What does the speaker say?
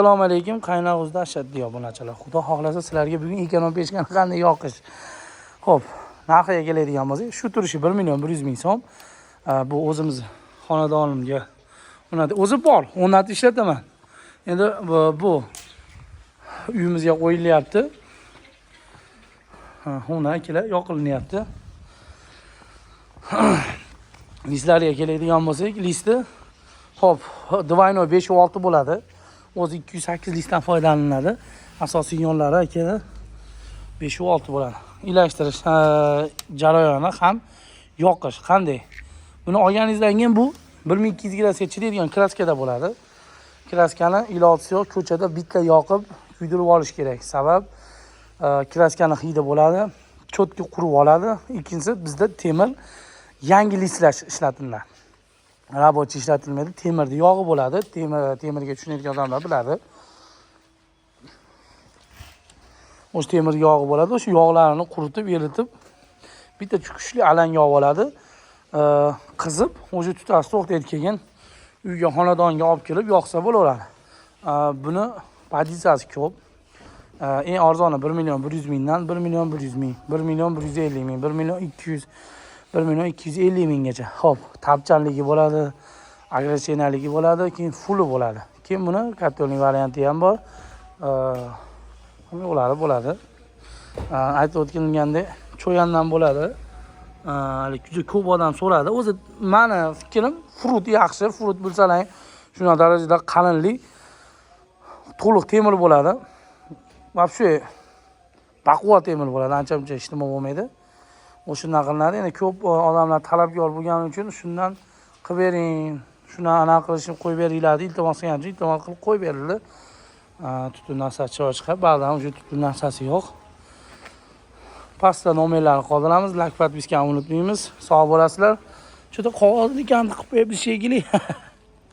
Assalomu alaykum, qaynog'izda ashaddiy obunachilar. Xudo xohlasa sizlarga bugun ekan pechkani qanday yoqish. Xo'p, narxiga keladigan bo'lsak, shu turishi 1.100.000 so'm. Bu o'zimiz xonadonimga o'zi bor, o'rnatib ishlataman. Endi bu uyimizga qo'yilyapti. O'rnatib ikkala yoqilinyapti. Listlarga keladigan bo'lsak, listi xo'p, Divino 5 va 6 bo'ladi. O'zi 208 listdan foydalaniladi. Asosiy yonlari akada 5 va 6 bo'ladi. Ilashtirish jarayoni ham yoqish qanday? Buni olganingizdan keyin bu 1200 gradusga chidaydigan kraskada bo'ladi. Kraskani iloji yo'q, ko'chada bitta yoqib kuydirib olish kerak. Sabab kraskani hidi bo'ladi, cho'tki qurib oladi. Ikkinchisi bizda temir yangi listlar ishlatiladi. Rabochiy ishlatilmaydi, temirda yog'i bo'ladi. Temirga tushunadigan odamlar biladi. O'sha temir yog'i bo'ladi. O'sha yog'larni quritib, eritib, bitta kuchli alanga olib oladi. Qizib, o'sha tutasi to'xtaydi, keyin uyga, xonadonga olib kelib yoqsa bo'laveradi. Buni pozitsiyasi ko'p. Eng arzoni 1.100.000 dan 1.100.000, 1.150.000, 1.200.000, 1.250.000gacha. Xo'p, tapchanligi bo'ladi, agressivnaligi bo'ladi, keyin fulli bo'ladi. Keyin buni kartonli varianti ham bor. Bo'ladi. Aytib o'tgandek, cho'yandan bo'ladi. Juda ko'p odam so'radi. O'zi meni fikrim frut yaxshi, frut bo'lsalar, shuna darajada qalinlik, to'liq temir bo'ladi. Вообще baquvvat temir bo'ladi, ancha-muncha ishtimo bo'lmaydi. O'shundan qilinadi. Endi ko'p odamlar talabgor bo'lgani uchun shundan qilib bering, shuni anaqa qilishni qo'yib beringlar, iltimos qilgancha iltimos qilib qo'yib berildi. Tutun narsasi chiqib, ba'zan o'sha tutun narsasi yo'q. Pastda nomerlarni qoldiramiz, like podpiskani unutmaymiz. Sog' bo'lasizlar. Juda qog'ozni ekan qilib qo'yib shekilli.